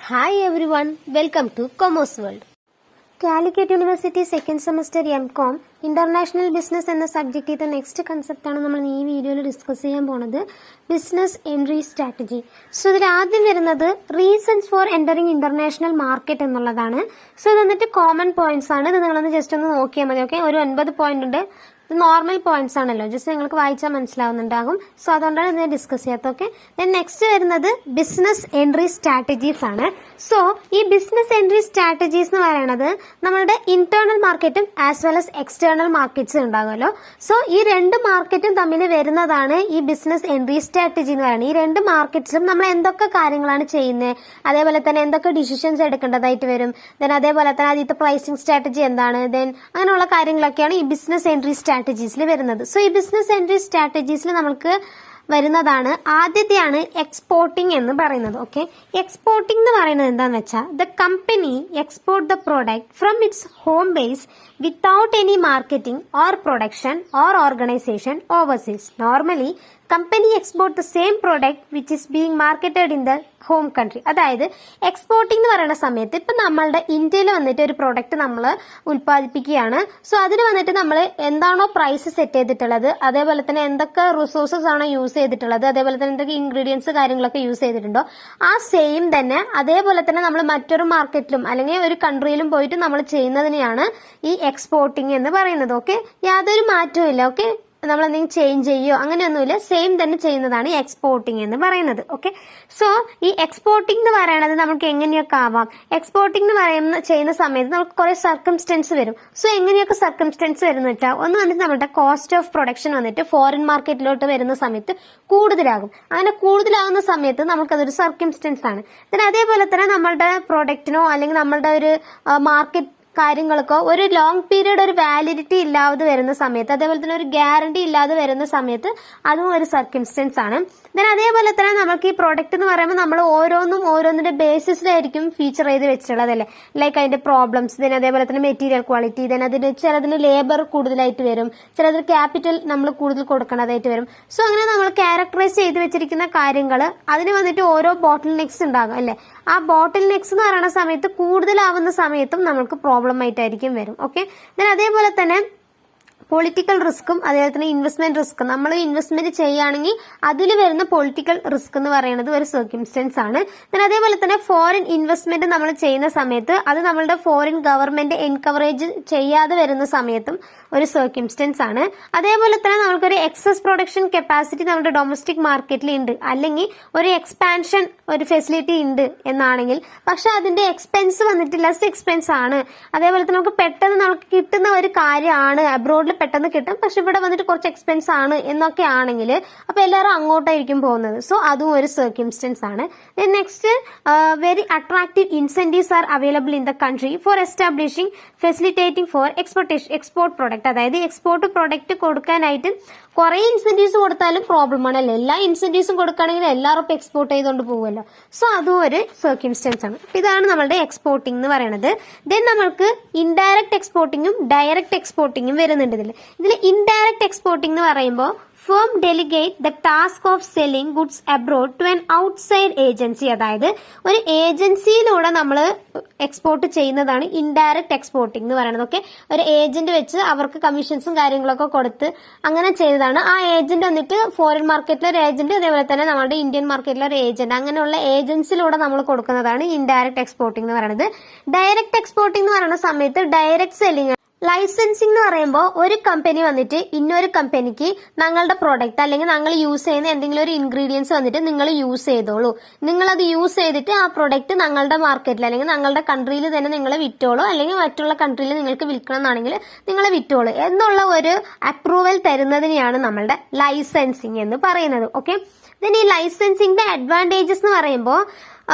Hi everyone, welcome to Commerce World. Calicut University second semester MCOM International Business എന്ന സബ്ജക്റ്റിന്റെ next കൺസെപ്റ്റാണ് നമ്മൾ ഈ വീഡിയോയിൽ discuss ചെയ്യാൻ പോണത്. Business entry strategy. സോ ഇതിൽ ആദ്യം വരുന്നത് reasons for entering international market എന്നുള്ളതാണ്. സോ ഇത് എന്നിട്ട് കോമൺ പോയിന്റ്സ് ആണ്. ഇത് നിങ്ങളൊന്ന് ജസ്റ്റ് ഒന്ന് നോക്കിയാൽ മതി. ഓക്കെ, ഒരു 9 പോയിന്റ് ഉണ്ട്. ഇത് നോർമൽ പോയിന്റ്സ് ആണല്ലോ, ജസ്റ്റ് നിങ്ങൾക്ക് വായിച്ചാൽ മനസ്സിലാവുന്നുണ്ടാകും. സോ അതുകൊണ്ടാണ് ഇതിനെ ഡിസ്കസ് ചെയ്യാത്തത്. ഓക്കെ, ദെൻ നെക്സ്റ്റ് വരുന്നത് ബിസിനസ് എൻട്രി സ്ട്രാറ്റജീസ് ആണ്. സോ ഈ ബിസിനസ് എൻട്രി സ്ട്രാറ്റജീസ് എന്ന് പറയുന്നത് നമ്മളുടെ ഇന്റേണൽ മാർക്കറ്റും as well as external markets ഉണ്ടാകുമല്ലോ. സോ ഈ രണ്ട് മാർക്കറ്റും തമ്മിൽ വരുന്നതാണ് ഈ ബിസിനസ് എൻട്രി സ്ട്രാറ്റജി എന്ന് പറയുന്നത്. ഈ രണ്ട് മാർക്കറ്റ്സിലും നമ്മൾ എന്തൊക്കെ കാര്യങ്ങളാണ് ചെയ്യുന്നത്, അതേപോലെ തന്നെ എന്തൊക്കെ ഡിസിഷൻസ് എടുക്കേണ്ടതായിട്ട് വരും, ദെൻ അതേപോലെ തന്നെ ആദ്യത്തെ പ്രൈസിംഗ് സ്ട്രാറ്റജി എന്താണ്, ദെൻ അങ്ങനെയുള്ള കാര്യങ്ങളൊക്കെയാണ് ഈ ബിസിനസ് എൻട്രി സ്ട്രാറ്റജീസിൽ വരുന്നത്. സോ ഈ ബിസിനസ് എൻട്രി സ്ട്രാറ്റജീസിൽ നമുക്ക് വരുന്നതാണ് ആദ്യത്തെയാണ് എക്സ്പോർട്ടിംഗ് എന്ന് പറയുന്നത്. ഓക്കെ, എക്സ്പോർട്ടിംഗ് എന്ന് പറയുന്നത് എന്താണെന്ന് വെച്ചാൽ the company export the product from it's home base without any marketing or production or organisation overseas. Normally company export the same product which is being marketed in the home country. അതായത് exporting എന്ന് പറയുന്ന സമയത്ത് ഇപ്പൊ നമ്മളുടെ ഇന്ത്യയിൽ വന്നിട്ട് ഒരു product നമ്മൾ ഉൽപ്പാദിപ്പിക്കുകയാണ്. സോ അതിന് വന്നിട്ട് നമ്മൾ എന്താണോ പ്രൈസ് സെറ്റ് ചെയ്തിട്ടുള്ളത്, അതേപോലെ തന്നെ എന്തൊക്കെ റിസോഴ്സസ് ആണോ യൂസ് ചെയ്തിട്ടുള്ളത്, അതേപോലെ തന്നെ എന്തൊക്കെ ഇൻഗ്രീഡിയൻസ് കാര്യങ്ങളൊക്കെ യൂസ് ചെയ്തിട്ടുണ്ടോ ആ സെയിം തന്നെ അതേപോലെ തന്നെ നമ്മൾ മറ്റൊരു മാർക്കറ്റിലും അല്ലെങ്കിൽ ഒരു കൺട്രിയിലും പോയിട്ട് നമ്മൾ ചെയ്യുന്നതിനെയാണ് ഈ എക്സ്പോർട്ടിംഗ് എന്ന് പറയുന്നത്. ഓക്കെ, യാതൊരു മാറ്റവും ഇല്ല. ഓക്കെ, നമ്മൾ എന്തെങ്കിലും ചേഞ്ച് ചെയ്യോ അങ്ങനെയൊന്നുമില്ല, സെയിം തന്നെ ചെയ്യുന്നതാണ് ഈ എക്സ്പോർട്ടിംഗ് എന്ന് പറയുന്നത്. ഓക്കെ, സോ ഈ എക്സ്പോർട്ടിംഗ് എന്ന് പറയുന്നത് നമുക്ക് എങ്ങനെയൊക്കെ ആവാം. എക്സ്പോർട്ടിംഗ് എന്ന് ചെയ്യുന്ന സമയത്ത് നമുക്ക് കുറെ സർക്കംസ്റ്റൻസ് വരും. സോ എങ്ങനെയൊക്കെ സർക്കംസ്റ്റൻസ് വരുന്ന വെച്ചാൽ ഒന്ന് വന്നിട്ട് നമ്മുടെ കോസ്റ്റ് ഓഫ് പ്രൊഡക്ഷൻ വന്നിട്ട് ഫോറിൻ മാർക്കറ്റിലോട്ട് വരുന്ന സമയത്ത് കൂടുതലാകും. അങ്ങനെ കൂടുതലാകുന്ന സമയത്ത് നമുക്കതൊരു സർക്കംസ്റ്റൻസ് ആണ്. പിന്നെ അതേപോലെ തന്നെ നമ്മളുടെ പ്രൊഡക്റ്റിനോ അല്ലെങ്കിൽ നമ്മളുടെ ഒരു മാർക്കറ്റ് കാര്യങ്ങൾക്കോ ഒരു ലോങ് പീരീഡ് ഒരു വാലിഡിറ്റി ഇല്ലാതെ വരുന്ന സമയത്ത്, അതേപോലെ തന്നെ ഒരു ഗ്യാരണ്ടി ഇല്ലാതെ വരുന്ന സമയത്ത് അതും ഒരു സർക്കംസ്റ്റൻസ് ആണ്. ദെൻ അതേപോലെ തന്നെ നമുക്ക് ഈ പ്രോഡക്റ്റ് എന്ന് പറയുമ്പോൾ നമ്മൾ ഓരോന്നിന്റെ ബേസിസിലായിരിക്കും ഫീച്ചർ ചെയ്ത് വെച്ചിട്ടുള്ളതല്ലേ. ലൈക്ക് അതിന്റെ പ്രോബ്ലംസ്, ദെൻ അതേപോലെ തന്നെ മെറ്റീരിയൽ ക്വാളിറ്റി, ദെൻ ചിലതിന് ലേബർ കൂടുതലായിട്ട് വരും, ചിലതിന് ക്യാപിറ്റൽ നമ്മൾ കൂടുതൽ കൊടുക്കേണ്ടതായിട്ട് വരും. സോ അങ്ങനെ നമ്മൾ ക്യാരക്ടറൈസ് ചെയ്ത് വെച്ചിരിക്കുന്ന കാര്യങ്ങൾ അതിന് വന്നിട്ട് ഓരോ ബോട്ടിൽ നെക്സ് ഉണ്ടാകും അല്ലെ. ആ ബോട്ടിൽ നെക്സ് എന്ന് പറയുന്ന സമയത്ത് കൂടുതലാവുന്ന സമയത്തും നമുക്ക് പ്രോബ്ലം ആയിട്ടായിരിക്കും വരും. ഓക്കെ, ദെൻ അതേപോലെ തന്നെ പൊളിറ്റിക്കൽ റിസ്ക്കും അതേപോലെ തന്നെ ഇൻവെസ്റ്റ്മെന്റ് റിസ്ക്, നമ്മൾ ഇൻവെസ്റ്റ്മെന്റ് ചെയ്യുകയാണെങ്കിൽ അതിൽ വരുന്ന പൊളിറ്റിക്കൽ റിസ്ക് എന്ന് പറയുന്നത് ഒരു സർക്കംസ്റ്റൻസ് ആണ്. പിന്നെ അതേപോലെ തന്നെ ഫോറിൻ ഇൻവെസ്റ്റ്മെന്റ് നമ്മൾ ചെയ്യുന്ന സമയത്ത് അത് നമ്മളുടെ ഫോറിൻ ഗവൺമെന്റ് എൻകവറേജ് ചെയ്യാതെ വരുന്ന സമയത്തും ഒരു സർക്കംസ്റ്റൻസ് ആണ്. അതേപോലെ തന്നെ നമുക്കൊരു എക്സസ് പ്രൊഡക്ഷൻ കപ്പാസിറ്റി നമ്മുടെ ഡൊമസ്റ്റിക് മാർക്കറ്റിൽ ഉണ്ട്, അല്ലെങ്കിൽ ഒരു എക്സ്പാൻഷൻ ഒരു ഫെസിലിറ്റി ഉണ്ട് എന്നാണെങ്കിൽ, പക്ഷെ അതിന്റെ എക്സ്പെൻസ് വന്നിട്ട് ലെസ് എക്സ്പെൻസ് ആണ്. അതേപോലെ തന്നെ നമുക്ക് പെട്ടെന്ന് നമുക്ക് കിട്ടുന്ന ഒരു കാര്യമാണ്, അബ്രോഡിൽ പെട്ടെന്ന് കിട്ടും, പക്ഷെ ഇവിടെ വന്നിട്ട് കുറച്ച് എക്സ്പെൻസ് ആണ് എന്നൊക്കെ ആണെങ്കിൽ അപ്പൊ എല്ലാവരും അങ്ങോട്ടായിരിക്കും പോകുന്നത്. സോ അതും ഒരു സർക്കംസ്റ്റൻസ് ആണ്. Next, very attractive incentives are available in the country four establishing facilitating four export product. അതായത് എക്സ്പോർട്ട് പ്രോഡക്റ്റ് കൊടുക്കാനായിട്ട് കുറെ ഇൻസെന്റീവ്സ് കൊടുത്താലും പ്രോബ്ലം ആണല്ലോ. എല്ലാ ഇൻസെന്റീവ്സും കൊടുക്കുകയാണെങ്കിൽ എല്ലാവരും എക്സ്പോർട്ട് ചെയ്തുകൊണ്ട് പോകുമല്ലോ. സോ അതും ഒരു സർക്കംസ്റ്റൻസ് ആണ്. ഇതാണ് നമ്മളുടെ എക്സ്പോർട്ടിംഗ് എന്ന് പറയുന്നത്. ദെൻ നമ്മൾക്ക് ഇൻഡയറക്റ്റ് എക്സ്പോർട്ടിങ്ങും ഡയറക്റ്റ് എക്സ്പോർട്ടിങ്ങും വരുന്നുണ്ട്. ഇതിൽ ഇൻഡയറക്റ്റ് എക്സ്പോർട്ടിംഗ് എന്ന് പറയുമ്പോൾ firm delegate the task of selling goods abroad to an outside agency. അതായത് ഒരു ഏജൻസിയിലൂടെ നമ്മൾ എക്സ്പോർട്ട് ചെയ്യുന്നതാണ് ഇൻഡയറക്റ്റ് എക്സ്പോർട്ടിംഗ് എന്ന് പറയുന്നത്. ഓക്കെ, ഒരു ഏജന്റ് വെച്ച് അവർക്ക് കമ്മീഷൻസും കാര്യങ്ങളൊക്കെ കൊടുത്ത് അങ്ങനെ ചെയ്തതാണ്. ആ ഏജന്റ് വന്നിട്ട് ഫോറിൻ മാർക്കറ്റിലെ ഒരു ഏജന്റ്, അതേപോലെ തന്നെ നമ്മുടെ ഇന്ത്യൻ മാർക്കറ്റിലെ ഒരു ഏജന്റ്, അങ്ങനെയുള്ള ഏജൻസിയിലൂടെ നമ്മൾ കൊടുക്കുന്നതാണ് ഇൻഡയറക്റ്റ് എക്സ്പോർട്ടിംഗ് എന്ന് പറയുന്നത്. ഡയറക്റ്റ് എക്സ്പോർട്ടിംഗ് എന്ന് പറയുന്ന സമയത്ത് ഡയറക്റ്റ് സെല്ലിംഗ്. ലൈസൻസിംഗ് എന്ന് പറയുമ്പോൾ ഒരു കമ്പനി വന്നിട്ട് ഇന്നൊരു കമ്പനിക്ക് ഞങ്ങളുടെ പ്രോഡക്റ്റ് അല്ലെങ്കിൽ ഞങ്ങൾ യൂസ് ചെയ്യുന്ന എന്തെങ്കിലും ഒരു ഇൻഗ്രീഡിയൻസ് വന്നിട്ട് നിങ്ങൾ യൂസ് ചെയ്തോളൂ, നിങ്ങൾ അത് യൂസ് ചെയ്തിട്ട് ആ പ്രോഡക്റ്റ് ഞങ്ങളുടെ മാർക്കറ്റിൽ അല്ലെങ്കിൽ ഞങ്ങളുടെ കൺട്രിയിൽ തന്നെ നിങ്ങൾ വിറ്റോളൂ, അല്ലെങ്കിൽ മറ്റുള്ള കൺട്രിയിൽ നിങ്ങൾക്ക് വിൽക്കണം എന്നാണെങ്കിൽ നിങ്ങൾ വിറ്റോളൂ എന്നുള്ള ഒരു അപ്രൂവൽ തരുന്നതിനെയാണ് നമ്മളുടെ ലൈസൻസിങ് എന്ന് പറയുന്നത്. ഓക്കെ, ഈ ലൈസൻസിംഗിന്റെ അഡ്വാൻറ്റേജസ് എന്ന് പറയുമ്പോൾ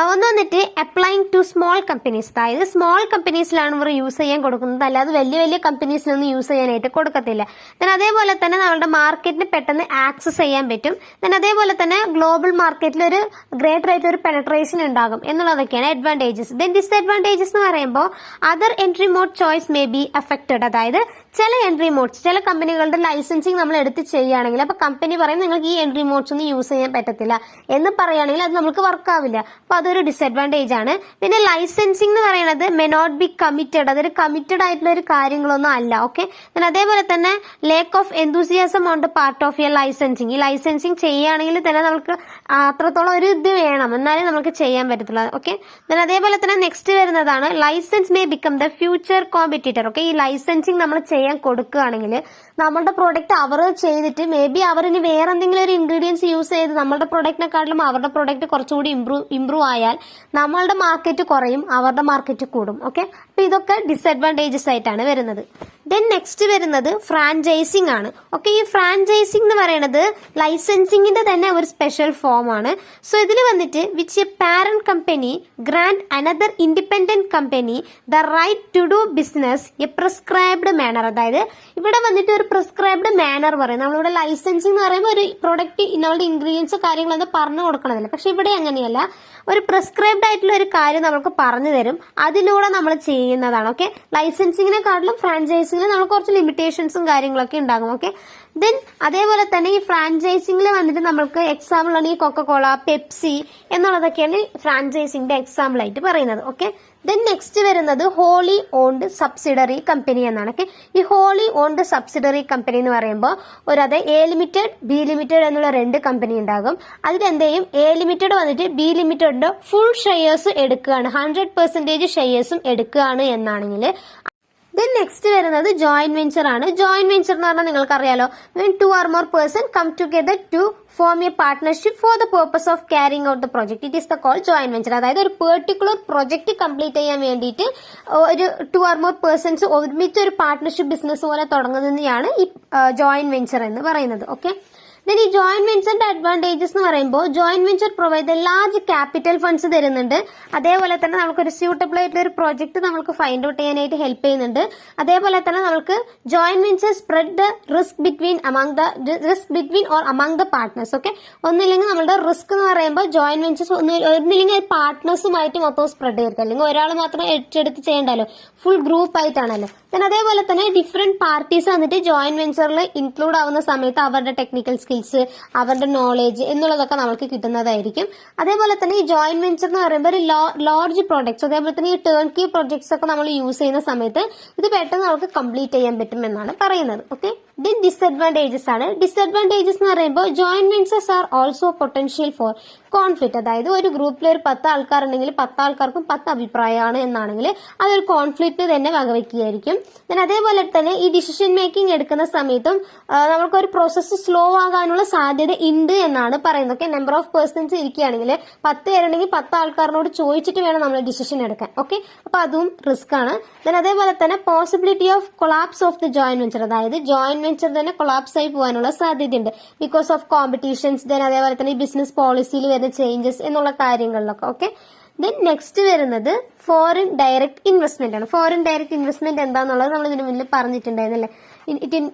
ഒന്ന് വന്നിട്ട് അപ്ലൈങ് ടു സ്മോൾ കമ്പനീസ്. അതായത് സ്മോൾ കമ്പനീസിലാണ് ഇവർ യൂസ് ചെയ്യാൻ കൊടുക്കുന്നത്, അല്ലാതെ വലിയ വലിയ കമ്പനീസിലൊന്നും യൂസ് ചെയ്യാനായിട്ട് കൊടുക്കത്തില്ല. ദെൻ അതേപോലെ തന്നെ നമ്മുടെ മാർക്കറ്റിന് പെട്ടെന്ന് ആക്സസ് ചെയ്യാൻ പറ്റും. ദെൻ അതേപോലെ തന്നെ ഗ്ലോബൽ മാർക്കറ്റിൽ ഒരു ഗ്രേറ്റ് റേറ്റ് ഒരു പെനട്രേഷൻ ഉണ്ടാകും എന്നുള്ളതൊക്കെയാണ് അഡ്വാൻറ്റേജസ്. ദെൻ ഡിസ്അഡ്വാൻറ്റേജസ് എന്ന് പറയുമ്പോൾ other entry mode choice may be affected. അതായത് ചില എൻട്രി മോഡ്സ്, ചില കമ്പനികളുടെ ലൈസൻസിങ് നമ്മൾ എടുത്ത് ചെയ്യുകയാണെങ്കിൽ അപ്പൊ കമ്പനി പറയും നിങ്ങൾക്ക് ഈ എൻട്രി മോഡ്സ് ഒന്നും യൂസ് ചെയ്യാൻ പറ്റത്തില്ല എന്ന് പറയുകയാണെങ്കിൽ അത് നമുക്ക് വർക്കാവില്ല. അപ്പൊ അതൊരു ഡിസഡ്വാൻറ്റേജ് ആണ്. പിന്നെ ലൈസൻസിങ് എന്ന് പറയുന്നത് മെ നോട്ട് ബി കമ്മിറ്റഡ്, അതൊരു കമ്മിറ്റഡ് ആയിട്ടുള്ള ഒരു കാര്യങ്ങളൊന്നും അല്ല. ഓക്കെ, അതേപോലെ തന്നെ lack of enthusiasm on the part of your licensing. ഈ ലൈസൻസിങ് ചെയ്യുകയാണെങ്കിൽ തന്നെ നമുക്ക് അത്രത്തോളം ഒരു ഇത് വേണം, എന്നാലേ നമുക്ക് ചെയ്യാൻ പറ്റത്തുള്ളൂ. ഓക്കെ, അതേപോലെ തന്നെ നെക്സ്റ്റ് വരുന്നതാണ് license may become the future competitor. Okay, ഈ ലൈസൻസിങ് നമ്മൾ ചെയ്യാൻ കൊടുക്കുകയാണെങ്കിൽ നമ്മളുടെ പ്രോഡക്റ്റ് അവർ ചെയ്തിട്ട് മേ ബി അവർ ഇനി വേറെ എന്തെങ്കിലും ഒരു ഇൻഗ്രീഡിയൻസ് യൂസ് ചെയ്ത് നമ്മളുടെ പ്രോഡക്റ്റിനെക്കാട്ടിലും അവരുടെ പ്രോഡക്റ്റ് കുറച്ചുകൂടി ഇമ്പ്രൂവ് ആയാൽ നമ്മളുടെ മാർക്കറ്റ് കുറയും, അവരുടെ മാർക്കറ്റ് കൂടും. ഓക്കെ, അപ്പൊ ഇതൊക്കെ ഡിസഡ്വാൻറ്റേജസ് ആയിട്ടാണ് വരുന്നത്. ദെൻ നെക്സ്റ്റ് വരുന്നത് ഫ്രാഞ്ചൈസിങ് ആണ്. ഓക്കെ, ഈ ഫ്രാഞ്ചൈസിങ് എന്ന് പറയുന്നത് ലൈസൻസിങ്ങിന്റെ തന്നെ ഒരു സ്പെഷ്യൽ ഫോം ആണ്. സോ ഇതിൽ വന്നിട്ട് which a parent company grant another independent company the right to do business a prescribed manner. അതായത് ഇവിടെ വന്നിട്ട് ഒരു പ്രിസ്ക്രൈബ്ഡ് മാനർ പറയും. നമ്മളിവിടെ ലൈസൻസിങ് എന്ന് പറയുമ്പോൾ ഒരു പ്രൊഡക്റ്റ് നമ്മളുടെ ഇൻഗ്രീഡിയൻസ് കാര്യങ്ങളൊക്കെ പറഞ്ഞു കൊടുക്കണമല്ലോ. പക്ഷെ ഇവിടെ അങ്ങനെയല്ല, ഒരു പ്രിസ്ക്രൈബ്ഡ് ആയിട്ടുള്ള ഒരു കാര്യം നമുക്ക് പറഞ്ഞു തരും, അതിലൂടെ നമ്മൾ ചെയ്യുന്നതാണ്. ഓക്കെ, ലൈസൻസിങ്ങിനെക്കാട്ടിലും ഫ്രാഞ്ചൈസിങ്ങിൽ നമുക്ക് കുറച്ച് ലിമിറ്റേഷൻസും കാര്യങ്ങളൊക്കെ ഉണ്ടാകും. ഓക്കെ, ദെൻ അതേപോലെ തന്നെ ഈ ഫ്രാഞ്ചൈസിങ്ങിൽ വന്നിട്ട് നമ്മൾക്ക് എക്സാമ്പിൾ ആണ് ഈ കൊക്കക്കോള, പെപ്സി എന്നുള്ളതൊക്കെയാണ് ഫ്രാഞ്ചൈസിങ്ങിന്റെ എക്സാമ്പിൾ ആയിട്ട് പറയുന്നത്. ഓക്കെ, ദെൻ നെക്സ്റ്റ് വരുന്നത് ഹോളി ഓൺഡ് സബ്സിഡറി കമ്പനി എന്നാണ്. ഓക്കെ, ഈ ഹോളി ഓൺഡ് സബ്സിഡറി കമ്പനി എന്ന് പറയുമ്പോൾ ഒരു എ ലിമിറ്റഡ്, ബി ലിമിറ്റഡ് എന്നുള്ള രണ്ട് കമ്പനി ഉണ്ടാകും. അതിലെന്ത് ചെയ്യും, എ ലിമിറ്റഡ് വന്നിട്ട് ബി ലിമിറ്റഡിന്റെ ഫുൾ ഷെയർസ് എടുക്കുകയാണ്, 100% ഷെയർസും എടുക്കുകയാണ് എന്നാണെങ്കിൽ. ദെൻ നെക്സ്റ്റ് വരുന്നത് ജോയിന്റ് വെഞ്ചർ ആണ്. ജോയിന്റ് വെഞ്ചർ എന്ന് പറഞ്ഞാൽ നിങ്ങൾക്ക് അറിയാലോ, when 2 or more person come together to form a partnership for the purpose of carrying out the project, it is the called joint venture. അതായത് ഒരു പെർട്ടിക്കുലർ പ്രൊജക്ട് കംപ്ലീറ്റ് ചെയ്യാൻ വേണ്ടിയിട്ട് ഒരു 2 or more persons ഒരുമിച്ച് ഒരു പാർട്ട്ണർഷിപ്പ് ബിസിനസ് പോലെ തുടങ്ങുന്നതിനെയാണ് ഈ joint venture എന്ന് പറയുന്നത്. ഓക്കെ, ദെൻ ഈ ജോയിന്റ് വെഞ്ചറിന്റെ അഡ്വാൻറ്റേജസ് എന്ന് പറയുമ്പോൾ joint venture provide large capital funds തരുന്നുണ്ട്. അതേപോലെ തന്നെ നമുക്കൊരു സ്യൂട്ടബിൾ ആയിട്ടുള്ള ഒരു പ്രോജക്ട് നമുക്ക് ഫൈൻഡ് ഔട്ട് ചെയ്യാനായിട്ട് ഹെൽപ്പ് ചെയ്യുന്നുണ്ട്. അതേപോലെ തന്നെ നമുക്ക് joint venture spread the risk between or among the partners. Okay, ഒന്നില്ലെങ്കിൽ നമ്മുടെ റിസ്ക് എന്ന് പറയുമ്പോൾ ജോയിന്റ് വെഞ്ചേഴ്സ് ഒന്നില്ലെങ്കിൽ പാർട്ട്നേഴ്സുമായിട്ട് മൊത്തം സ്പ്രെഡ് ചെയ്തിരിക്കും, അല്ലെങ്കിൽ ഒരാൾ മാത്രം ഏറ്റെടുത്ത് ചെയ്യണ്ടല്ലോ, ഫുൾ ഗ്രൂപ്പ് ആയിട്ടാണല്ലോ. then അതേപോലെ തന്നെ ഡിഫറെന്റ് പാർട്ടീസ് വന്നിട്ട് ജോയിന്റ് വെഞ്ചറിൽ ഇൻക്ലൂഡ് ആവുന്ന സമയത്ത് അവരുടെ ടെക്നിക്കൽ സ്കിൽസ്, അവരുടെ നോളേജ് എന്നുള്ളതൊക്കെ നമുക്ക് കിട്ടുന്നതായിരിക്കും. അതേപോലെ തന്നെ ഈ ജോയിന്റ് വെഞ്ചർ എന്ന് പറയുമ്പോൾ ഒരു ലാർജ് പ്രോജക്ട്സ്, അതേപോലെ തന്നെ ഈ ടേൺ കീ പ്രോജക്ട്സ് ഒക്കെ നമ്മൾ യൂസ് ചെയ്യുന്ന സമയത്ത് ഇത് പെട്ടെന്ന് നമുക്ക് കംപ്ലീറ്റ് ചെയ്യാൻ പറ്റും എന്നാണ് പറയുന്നത്. ഓക്കെ, ദെൻ ഡിസഡ്വാൻറ്റേജസ് ആണ്. ഡിസഡ്വാൻറ്റേജസ് എന്ന് പറയുമ്പോൾ joint ventures are also potential four conflict. അതായത് ഒരു ഗ്രൂപ്പിൽ ഒരു 10 ആൾക്കാരുണ്ടെങ്കിൽ 10 ആൾക്കാർക്കും 10 അഭിപ്രായമാണ് എന്നാണെങ്കിൽ അതൊരു കോൺഫ്ലിക്റ്റ് തന്നെ വകവെക്കുകയായിരിക്കും. അതേപോലെ തന്നെ ഈ ഡിസിഷൻ മേക്കിംഗ് എടുക്കുന്ന സമയത്തും നമുക്കൊരു പ്രോസസ്സ് സ്ലോ ആകാനുള്ള സാധ്യത ഉണ്ട് എന്നാണ് പറയുന്നത്. ഓക്കെ, നമ്പർ ഓഫ് പേഴ്സൺസ് ഇരിക്കുകയാണെങ്കിൽ 10 പേരുണ്ടെങ്കിൽ 10 ആൾക്കാരോട് ചോദിച്ചിട്ട് വേണം നമ്മൾ ഡിസിഷൻ എടുക്കാൻ. ഓക്കെ, അപ്പൊ അതും റിസ്ക് ആണ്. അതേപോലെ തന്നെ possibility of collapse of the joint venture. അതായത് ജോയിന്റ് വെഞ്ചർ തന്നെ കൊളാപ്സ് ആയി പോകാനുള്ള സാധ്യതയുണ്ട് ബിക്കോസ് ഓഫ് കോമ്പറ്റീഷൻസ്. അതേപോലെ തന്നെ ഈ ബിസിനസ് പോളിസിയിൽ വരുന്ന ചേഞ്ചസ് എന്നുള്ള കാര്യങ്ങളിലൊക്കെ. ഓക്കെ, ദെൻ നെക്സ്റ്റ് വരുന്നത് ഫോറിൻ ഡയറക്ട് ഇൻവെസ്റ്റ്മെന്റ് ആണ്. ഫോറിൻ ഡയറക്ട് ഇൻവെസ്റ്റ്മെന്റ് എന്താണെന്നുള്ളത് നമ്മൾ ഇതിനു മുന്നിൽ പറഞ്ഞിട്ടുണ്ടായിരുന്നല്ലേ.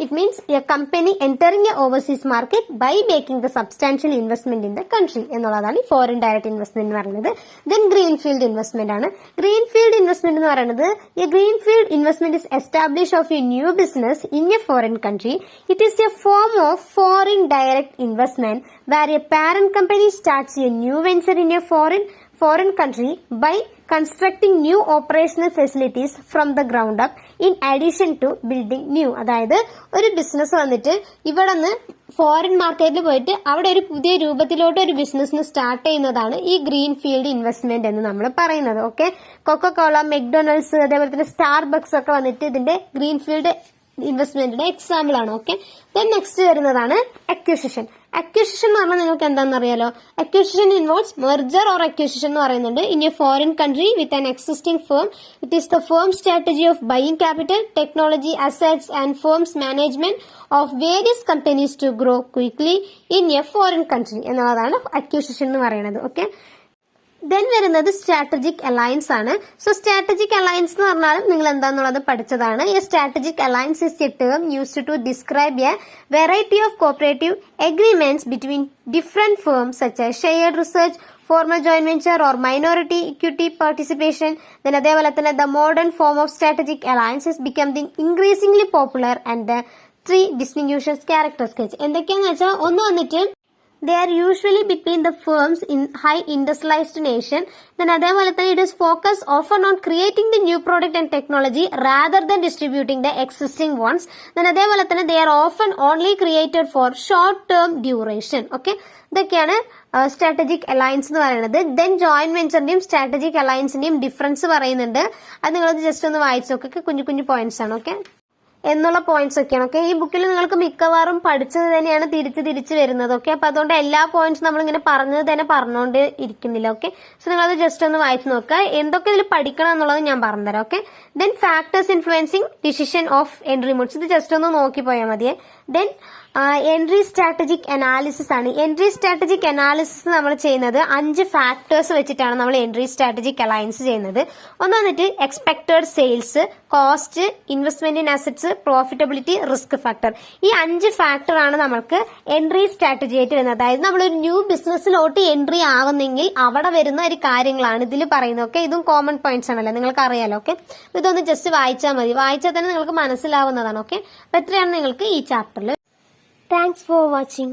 It means a company entering a overseas market by making the substantial investment in the country എന്നുള്ളതാണ് ഈ ഫോറിൻ ഡയറക്ട് ഇൻവെസ്റ്റ്മെന്റ് എന്ന് പറയുന്നത്. ദെൻ ഗ്രീൻഫീൽഡ് ഇൻവെസ്റ്റ്മെന്റ് ആണ്. ഗ്രീൻഫീൽഡ് ഇൻവെസ്റ്റ്മെന്റ് എന്ന് പറയുന്നത് a greenfield investment is established of a new business in a foreign country. It is a form of foreign direct investment where a parent company starts a new venture in a foreign country by constructing new operational facilities from the ground up in addition to building new. അതായത് ഒരു business വന്നിട്ട് ഇവിടെ നിന്ന് foreign മാർക്കറ്റിൽ പോയിട്ട് അവിടെ ഒരു പുതിയ രൂപത്തിലോട്ട് ഒരു ബിസിനസ്സിന് സ്റ്റാർട്ട് ചെയ്യുന്നതാണ് ഈ ഗ്രീൻ ഫീൽഡ് ഇൻവെസ്റ്റ്മെന്റ് എന്ന് നമ്മൾ പറയുന്നത്. ഓക്കെ, കൊക്കക്കോള, മെക്ഡൊണാൾഡ്സ്, അതേപോലെ തന്നെ സ്റ്റാർബക്സ് ഒക്കെ വന്നിട്ട് ഇതിന്റെ ഗ്രീൻ ഫീൽഡ് ഇൻവെസ്റ്റ്മെന്റിന്റെ എക്സാമ്പിൾ ആണ്. ഓക്കെ, ദെൻ നെക്സ്റ്റ് വരുന്നതാണ് അക്വിസിഷൻ. അക്വിസിഷൻ എന്ന് പറഞ്ഞാൽ നിങ്ങൾക്ക് എന്താണെന്ന് അറിയാലോ. Acquisition involves merger or acquisition എന്ന് പറയുന്നുണ്ട് in a foreign country with an existing firm. It is the firm strategy of buying capital, technology, assets and firms management of various companies to grow quickly in a foreign country എന്നുള്ളതാണ് acquisition എന്ന് പറയുന്നത്. Okay, then വരുന്നത് strategic alliance ആണ്. So strategic alliance എന്ന് പറഞ്ഞാലും നിങ്ങൾ എന്താന്നുള്ളത് പഠിച്ചതാണ്. ഈ strategic alliance is a term used to describe a variety of cooperative agreements between different firms such as shared research, formal joint venture or minority equity participation. Then അതേപോലെ തന്നെ the modern form of strategic alliance is becoming increasingly popular and the 3 distinguishes characteristics. എന്തൊക്കെയാന്ന് വെച്ചാൽ ഒന്ന് വന്നിട്ട് They are usually between the firms in high industrialized nation. Then അതേപോലെ തന്നെ it is focused often on creating the new product and technology rather than distributing the existing ones. Then അതേപോലെ തന്നെ they are often only created for short term duration. Okay, ഇതൊക്കെയാണ് strategic alliance എന്ന് പറയുന്നത്. Then joint വെഞ്ചറിന്റെയും strategic അലയൻസിന്റെയും difference പറയുന്നുണ്ട്. അത് നിങ്ങളത് just ഒന്ന് വായിച്ചു നോക്കുക. കുഞ്ഞു കുഞ്ഞു പോയിന്റ്സ് ആണ്. ഓക്കെ എന്നുള്ള പോയിന്റ്സ് ഒക്കെയാണ്. ഓക്കെ ഈ ബുക്കിൽ നിങ്ങൾക്ക് മിക്കവാറും പഠിച്ചത് തന്നെയാണ് തിരിച്ച് വരുന്നത്. ഓക്കെ അപ്പൊ അതുകൊണ്ട് എല്ലാ പോയിന്റ്സ് നമ്മളിങ്ങനെ പറഞ്ഞത് തന്നെ പറഞ്ഞുകൊണ്ട് ഇരിക്കുന്നില്ല. ഓക്കെ സോ നിങ്ങളത് ജസ്റ്റ് ഒന്ന് വായിച്ചു നോക്കുക. എന്തൊക്കെ ഇതിൽ പഠിക്കണം എന്നുള്ളത് ഞാൻ പറഞ്ഞുതരാം. Okay then factors influencing decision of entry modes, ഇത് ജസ്റ്റ് ഒന്ന് നോക്കി പോയാൽ മതിയെ. ദെൻ എൻട്രി സ്ട്രാറ്റജിക് അനാലിസിസ് ആണ്. എൻട്രി സ്ട്രാറ്റജിക് അനാലിസിസ് നമ്മൾ ചെയ്യുന്നത് 5 ഫാക്ടേഴ്സ് വെച്ചിട്ടാണ് നമ്മൾ എൻട്രി സ്ട്രാറ്റജിക് അലയൻസ് ചെയ്യുന്നത്. ഒന്ന് വന്നിട്ട് expected sales, cost, investment in assets, profitability, risk factor. ഈ 5 ഫാക്ടർ ആണ് നമ്മൾക്ക് എൻട്രി സ്ട്രാറ്റജി ആയിട്ട് വരുന്നത്. അതായത് നമ്മളൊരു ന്യൂ ബിസിനസ്സിലോട്ട് എൻട്രി ആവുന്നെങ്കിൽ അവിടെ വരുന്ന ഒരു കാര്യങ്ങളാണ് ഇതിൽ പറയുന്നത്. ഓക്കെ ഇതും കോമൺ പോയിന്റ്സ് ആണല്ലോ, നിങ്ങൾക്ക് അറിയാലോ. ഓക്കെ ഇതൊന്ന് ജസ്റ്റ് വായിച്ചാൽ മതി. വായിച്ചാൽ തന്നെ നിങ്ങൾക്ക് മനസ്സിലാവുന്നതാണ്. ഓക്കെ അപ്പൊ എത്രയാണ് നിങ്ങൾക്ക് ഈ ചാപ്റ്ററിൽ. Thanks for watching.